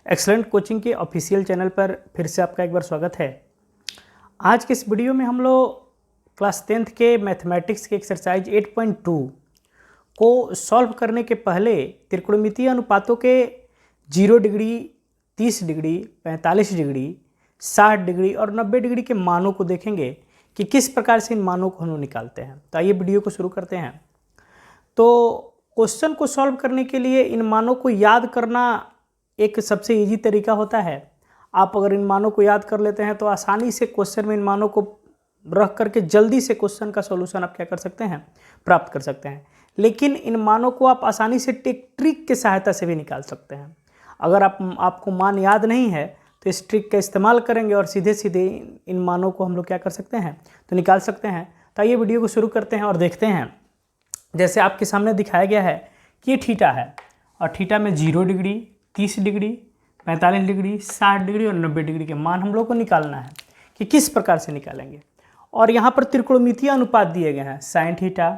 Excellent coaching के official channel पर फिर से आपका एक बार स्वागत है। आज के इस वीडियो में हम लोग क्लास 10th के मैथमेटिक्स के एक्सरसाइज 8.2 को सॉल्व करने के पहले त्रिकोणमितीय अनुपातों के 0 डिग्री, 30 डिग्री, 45 डिग्री, 60 डिग्री और 90 डिग्री के मानों को देखेंगे कि किस प्रकार से इन मानों को हम लोग निकालते हैं। तो आइए वीडियो को शुरू करते हैं। तो क्वेश्चन को सॉल्व करने के लिए इन मानों को याद करना एक सबसे इजी तरीका होता है। आप अगर इन मानों को याद कर लेते हैं तो आसानी से क्वेश्चन में इन मानों को रख करके जल्दी से क्वेश्चन का सॉल्यूशन आप क्या कर सकते हैं, प्राप्त कर सकते हैं। लेकिन इन मानों को आप आसानी से एक ट्रिक की सहायता से भी निकाल सकते हैं। अगर आपको मान याद नहीं है तो इस ट्रिक का इस्तेमाल करेंगे और सीधे सीधे इन मानों को हम लोग क्या कर सकते हैं, तो निकाल सकते हैं। तो आइए वीडियो को शुरू करते हैं और देखते हैं। जैसे आपके सामने दिखाया गया है कि ये थीटा है और थीटा में 0 डिग्री, 30 डिग्री, 45 डिग्री, 60 डिग्री और 90 डिग्री के मान हम लोग को निकालना है कि किस प्रकार से निकालेंगे। और यहाँ पर त्रिकोणमितीय अनुपात दिए गए हैं, sine theta,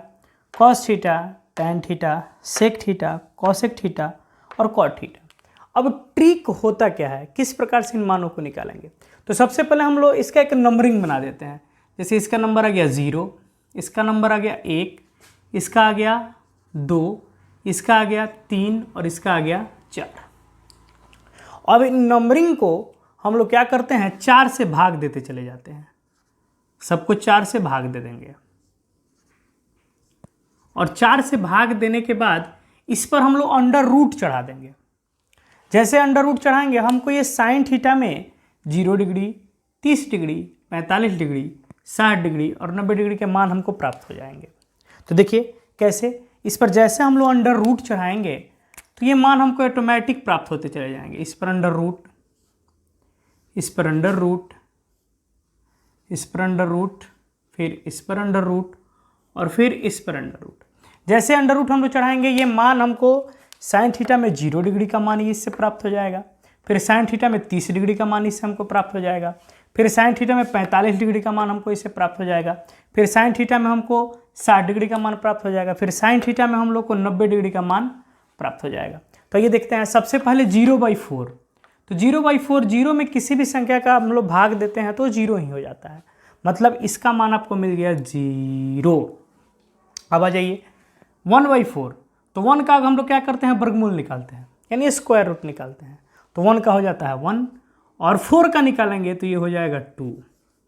cos theta, tan theta, sec theta, cosec theta और कॉट थीटा। अब ट्रिक होता क्या है, किस प्रकार से इन मानों को निकालेंगे। तो सबसे पहले हम लोग इसका एक नंबरिंग बना देते हैं। जैसे इसका नंबर आ गया 0, इसका नंबर आ गया 1, इसका आ गया 2, इसका आ गया 3 और इसका आ गया 4। अब इन नंबरिंग को हम लोग क्या करते हैं, 4 से भाग देते चले जाते हैं। सबको 4 से भाग दे देंगे और 4 से भाग देने के बाद इस पर हम लोग अंडर रूट चढ़ा देंगे। जैसे अंडर रूट चढ़ाएंगे हमको ये साइन थीटा में 0 डिग्री, 30 डिग्री, 45 डिग्री, 60 डिग्री और 90 डिग्री के मान हमको प्राप्त हो जाएंगे। तो देखिए कैसे, इस पर जैसे हम लोग अंडर रूट चढ़ाएंगे तो ये मान हमको ऑटोमेटिक प्राप्त होते चले जाएंगे। इस पर अंडर रूट, इस पर अंडर रूट, इस पर अंडर रूट, फिर इस पर अंडर रूट और फिर इस पर अंडर रूट। जैसे अंडर रूट हम लोग चढ़ाएंगे ये मान हमको साइन थीटा में 0 डिग्री का मान इससे प्राप्त हो जाएगा। फिर साइन थीटा में 30 डिग्री का मान इससे हमको प्राप्त हो जाएगा। फिर साइन थीटा में 45 डिग्री का मान हमको इससे प्राप्त हो जाएगा। फिर साइन थीटा में हमको 60 डिग्री का मान प्राप्त हो जाएगा। फिर साइन थीटा में हम लोग को 90 डिग्री का मान प्राप्त हो जाएगा। तो ये देखते हैं, सबसे पहले 0/4। तो 0/4, 0 में किसी भी संख्या का हम लोग भाग देते हैं तो 0 ही हो जाता है। मतलब इसका मान आपको मिल गया 0। अब आ जाइए 1/4। तो 1 का हम लोग क्या करते हैं, वर्गमूल निकालते हैं, यानी स्क्वायर रूट निकालते हैं। तो 1 का हो जाता है 1 और 4 का निकालेंगे तो ये हो जाएगा 2।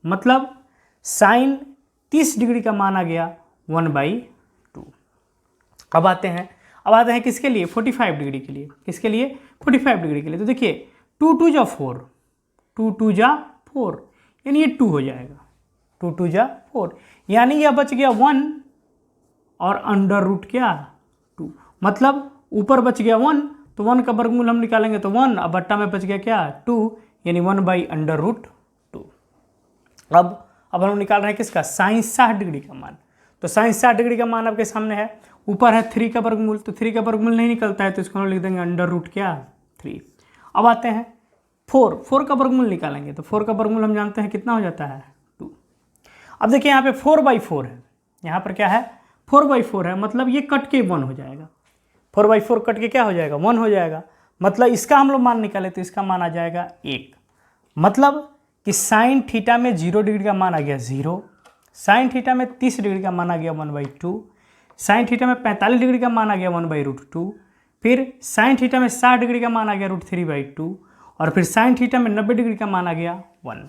मतलब साइन 30 डिग्री का मान आ गया 1/2। अब आते हैं किसके लिए, 45 डिग्री के लिए। किसके लिए, 45 डिग्री के लिए। तो देखिए 2 2 जा 4, 2 2 जा 4, यानी ये 2 हो जाएगा। 2 2 जा 4, यानी यह बच गया 1 और अंडर रूट क्या 2। मतलब ऊपर बच गया 1 तो 1 का वर्गमूल हम निकालेंगे तो 1, अब बट्टा में बच गया क्या 2, यानी 1/√2। अब हम लोग निकाल रहे हैं किसका, साइन 60 डिग्री का मान। तो साइन 60 डिग्री का मान आपके सामने है। ऊपर है 3 का वर्गमूल, तो 3 का वर्गमूल नहीं निकलता है तो इसको हम लिख देंगे अंडर रूट क्या 3। अब आते हैं 4 का वर्गमूल निकालेंगे। तो 4 का वर्गमूल हम जानते हैं कितना हो जाता है 2। अब देखिए यहाँ पे 4/4 है, यहाँ पर क्या है 4/4 है, मतलब ये कट के 1 हो जाएगा। 4/4 कट के क्या हो जाएगा, 1 हो जाएगा। मतलब इसका हम लोग मान निकाले तो इसका मान आ जाएगा 1। मतलब कि साइन थीटा में 0 डिग्री का मान आ गया 0, साइन थीटा में 30 डिग्री का मान आ गया 1/2, साइन थीटा में 45 डिग्री का मान आ गया 1/√2, फिर साइन थीटा में 60 डिग्री का मान आ गया √3/2 और फिर साइन थीटा में 90 डिग्री का मान आ गया 1।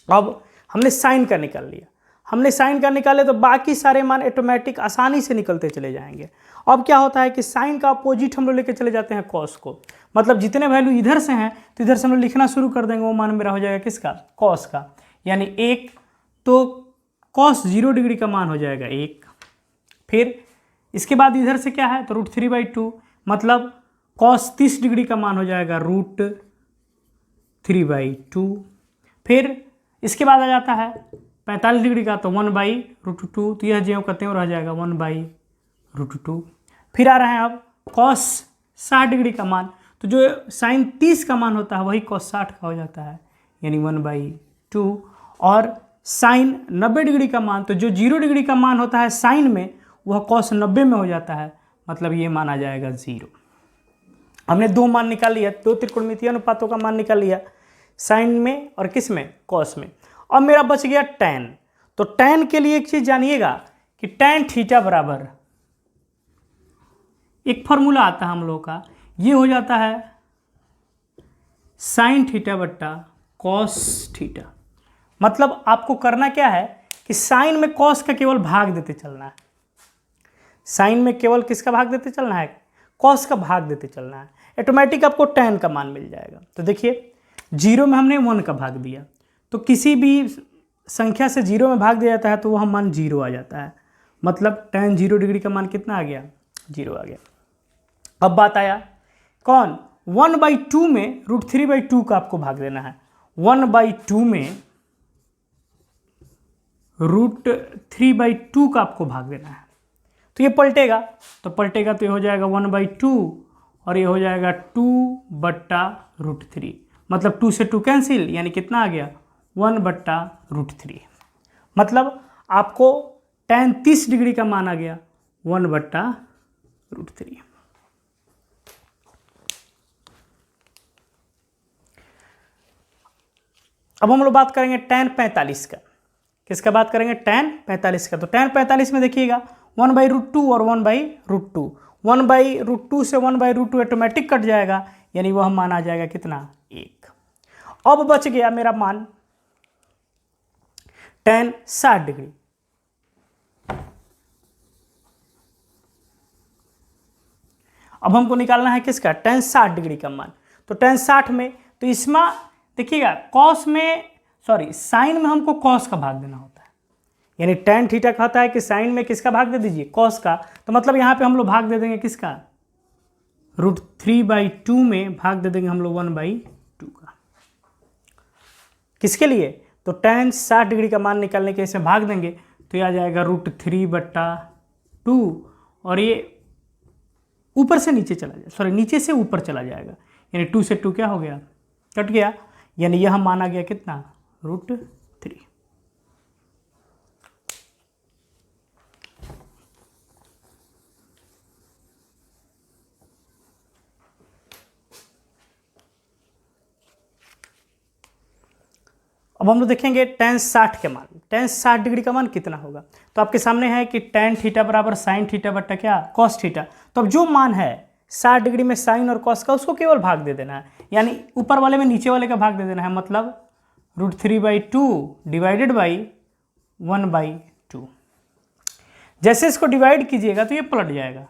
अब हमने साइन का निकाल लिया, हमने साइन का निकाले तो बाकी सारे मान ऑटोमेटिक आसानी से निकलते चले जाएंगे। अब क्या होता है कि साइन का अपोजिट हम लोग लेके चले जाते हैं कॉस को। मतलब जितने वैल्यू इधर से हैं तो इधर से हम लोग लिखना शुरू कर देंगे, वो मान मेरा हो जाएगा किसका, कॉस का। यानी 1, तो कॉस 0 डिग्री का मान हो जाएगा 1। फिर इसके बाद इधर से क्या है तो √3/2, मतलब कॉस 30 डिग्री का मान हो जाएगा √3/2। फिर इसके बाद आ जाता है 45 डिग्री का तो 1/√2, तो यह जो कहते हैं रह जाएगा 1/√2। फिर आ रहे हैं अब कॉस 60 डिग्री का मान, तो जो साइन 30 का मान होता है वही कॉस 60 का हो जाता है, यानी 1/2। और साइन 90 डिग्री का मान, तो जो 0 डिग्री का मान होता है साइन में वह कॉस 90 में हो जाता है, मतलब ये माना जाएगा 0। हमने दो मान निकाल लिया, दो त्रिकोणमितीय अनुपातों का मान निकाल लिया, साइन में और किस में, कॉस में। अब मेरा बच गया टैन। तो टैन के लिए एक चीज जानिएगा कि टैन थीटा बराबर, एक फॉर्मूला आता है हम लोगों का, ये हो जाता है साइन थीटा बट्टा कॉस थीटा। मतलब आपको करना क्या है कि साइन में कॉस का केवल भाग देते चलना है, साइन में केवल किसका भाग देते चलना है, कॉस का भाग देते चलना है, ऑटोमेटिक आपको टैन का मान मिल जाएगा। तो देखिए 0 में हमने 1 का भाग दिया, तो किसी भी संख्या से 0 में भाग दिया जाता है तो वह मान 0 आ जाता है, मतलब tan 0 डिग्री का मान कितना आ गया, 0 आ गया। अब बात आया कौन, 1/2 में √3/2 का आपको भाग देना है, 1/2 में √3/2 का आपको भाग देना है। तो ये पलटेगा, तो ये हो जाएगा 1/2 और ये हो जाएगा 2/√3, मतलब 2 से 2 कैंसिल, यानी कितना आ गया 1/√3। मतलब आपको tan 30 डिग्री का मान आ गया 1/√3। अब हम लोग बात करेंगे tan 45 का। किसका बात करेंगे, tan 45 का। तो tan 45 में देखिएगा 1/√2 और 1/√2, 1/√2 से 1/√2 ऑटोमेटिक कट जाएगा, यानी वह मान आ जाएगा कितना, 1। अब बच गया मेरा मान tan 60 डिग्री। अब हमको निकालना है किसका, tan 60 डिग्री का मान। तो tan 60 में, तो इसमें देखिएगा कॉस में, सॉरी साइन में हमको कॉस का भाग देना होता है, यानी tan थीटा कहता है कि साइन में किसका भाग दे दीजिए, कॉस का। तो मतलब यहाँ पे हम लोग भाग दे देंगे किसका, √3/2 में भाग दे देंगे हम लोग 1/2 का। किसके लिए, तो tan 60 डिग्री का मान निकालने के इसमें भाग देंगे, तो ये आ जाएगा √3/2 और ये ऊपर से नीचे चला जाए, सॉरी नीचे से ऊपर चला जाएगा, यानी 2 से 2 क्या हो गया, कट गया, यानी यह मान आ गया कितना, √3। अब हम लोग देखेंगे tan 60 के मान, tan 60 डिग्री का मान कितना होगा। तो आपके सामने है कि tan थीटा बराबर साइन थीटा बट्टा क्या, कॉस थीटा। तो अब जो मान है 60 डिग्री में साइन और कॉस का, उसको केवल भाग दे देना है, यानी ऊपर वाले में नीचे वाले का भाग दे देना है, मतलब √3/2 डिवाइडेड बाई 1/2। जैसे इसको डिवाइड कीजिएगा तो ये पलट जाएगा,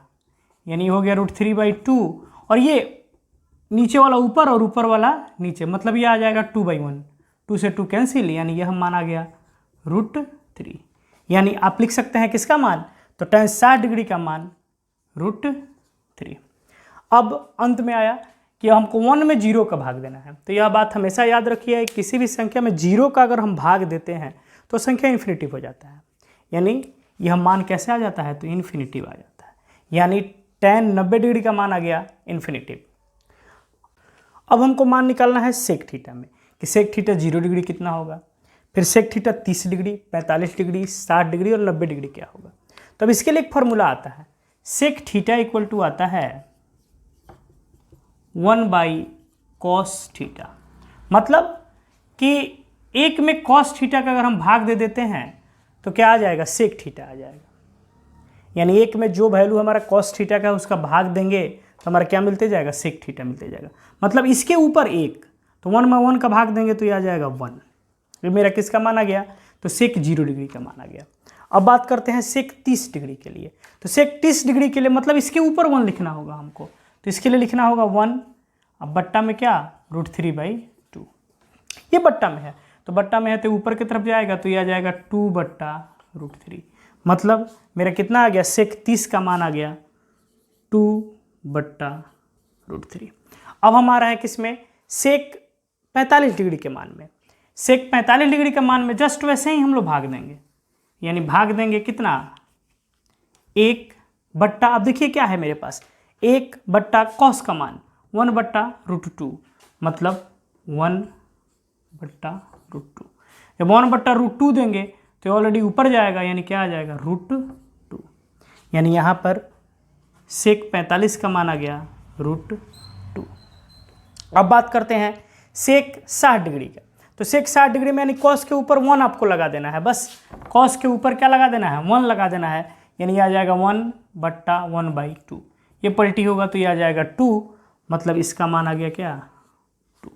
यानी हो गया √3/2 और ये नीचे वाला ऊपर और ऊपर वाला नीचे, मतलब ये आ जाएगा 2/1, 2 से 2 कैंसिल, यानी यह मान आ गया √3। यानी आप लिख सकते हैं किसका मान, तो tan 60 डिग्री का मान √3। अब अंत में आया कि हमको 1 में 0 का भाग देना है। तो यह बात हमेशा याद रखिए, किसी भी संख्या में 0 का अगर हम भाग देते हैं तो संख्या इन्फिनिटिव हो जाता है, यानी यह मान कैसे आ जाता है, तो इन्फिनिटिव आ जाता है, यानी tan 90 डिग्री का मान आ गया इन्फिनिटिव। अब हमको मान निकालना है सेक थीटा में, कि सेक थीटा 0 डिग्री कितना होगा, फिर sec theta 30 degree, 45 degree, 60 degree और 90 डिग्री क्या होगा। तो अब इसके लिए एक फॉर्मूला आता है, सेक थीटा इक्वल टू आता है 1/cos थीटा। मतलब कि एक में cos थीटा का अगर हम भाग दे देते हैं तो क्या आ जाएगा, सेक थीटा आ जाएगा, यानी एक में जो वैल्यू हमारा cos थीटा का उसका भाग देंगे तो हमारा क्या मिलते जाएगा, सेक थीटा मिलते जाएगा। मतलब इसके ऊपर एक, तो 1 में 1 का भाग देंगे तो ये आ जाएगा 1। ये मेरा किसका मान आ गया, तो सेक 0 डिग्री का मान आ गया। अब बात करते हैं सेक 30 डिग्री के लिए। तो सेक 30 डिग्री के लिए मतलब इसके ऊपर 1 लिखना होगा हमको, तो इसके लिए लिखना होगा 1, अब बट्टा में क्या, √3/2। ये बट्टा में है, तो बट्टा में है तो ऊपर की तरफ जाएगा, तो ये आ जाएगा 2/√3। मतलब मेरा कितना आ गया, सेक 30 का मान आ गया 2/√3। अब हम आ रहे हैं किसमें, सेक 45 डिग्री के मान में। सेक 45 डिग्री के मान में जस्ट वैसे ही हम लोग भाग देंगे, यानी भाग देंगे कितना, 1 बट्टा, अब देखिए क्या है मेरे पास, 1 बट्टा कॉस का मान 1/√2, मतलब 1/√2। जब 1/√2 देंगे तो ऑलरेडी ऊपर जाएगा, यानी क्या आ जाएगा, √2। यानी यहाँ पर सेक 45 का मान आ गया √2। अब बात करते हैं सेक 60 डिग्री का। तो सेक 60 डिग्री में यानी कॉस के ऊपर 1 आपको लगा देना है, बस कॉस के ऊपर क्या लगा देना है, 1 लगा देना है, यानी आ जाएगा 1/1/2। ये पलटी होगा तो ये आ जाएगा 2, मतलब इसका मान आ गया क्या, 2।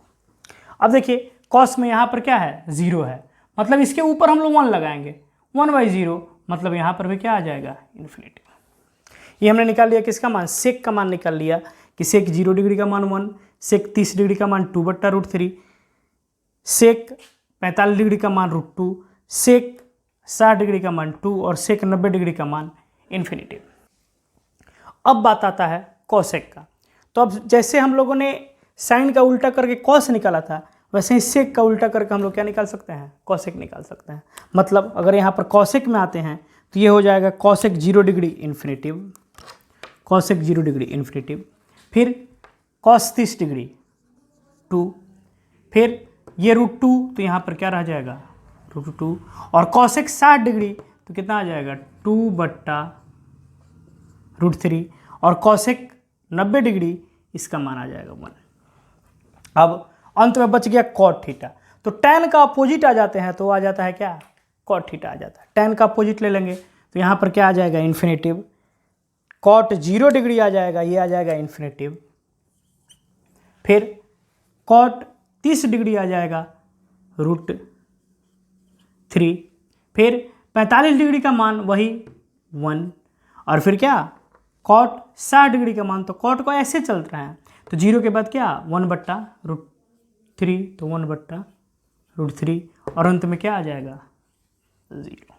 अब देखिए कॉस में यहाँ पर क्या है, 0 है, मतलब इसके ऊपर हम लोग 1 लगाएंगे, 1/0, मतलब यहाँ पर भी क्या आ जाएगा, इन्फिनिटी। ये हमने निकाल लिया किसका मान, सेक का मान निकाल लिया कि सेक 0 डिग्री का मान 1, सेक 30 डिग्री का मान 2/√3, सेक 45 डिग्री का मान √2, सेक 60 डिग्री का मान 2 और सेक 90 डिग्री का मान इन्फिनिटी। अब बात आता है कॉसेक का। तो अब जैसे हम लोगों ने साइन का उल्टा करके कॉस निकाला था, वैसे ही सेक का उल्टा करके हम लोग क्या निकाल सकते हैं, कॉसेक निकाल सकते हैं। मतलब अगर यहाँ पर कॉसेक में आते हैं तो ये हो जाएगा cosec 0 degree infinitive, cosec 0 degree infinitive, फिर कॉस 30 डिग्री 2, फिर ये √2 तो यहाँ पर क्या रह जाएगा, √2, और कॉसेक 60 डिग्री तो कितना आ जाएगा, 2/√3, और कॉसेक 90 डिग्री इसका मान आ जाएगा 1। अब अंत में बच गया कॉट थीटा। तो tan का अपोजिट आ जाते हैं तो आ जाता है क्या, कॉट थीटा आ जाता है। tan का अपोजिट ले लेंगे तो यहाँ पर क्या आ जाएगा, इन्फिनिटिव, कॉट 0 डिग्री आ जाएगा, ये आ जाएगा इन्फिनिटिव, फिर कॉट 30 डिग्री आ जाएगा √3, फिर 45 डिग्री का मान वही 1, और फिर क्या कॉट 60 डिग्री का मान, तो कॉट को ऐसे चल रहा है तो 0 के बाद क्या 1/√3, तो 1/√3, और अंत में क्या आ जाएगा 0।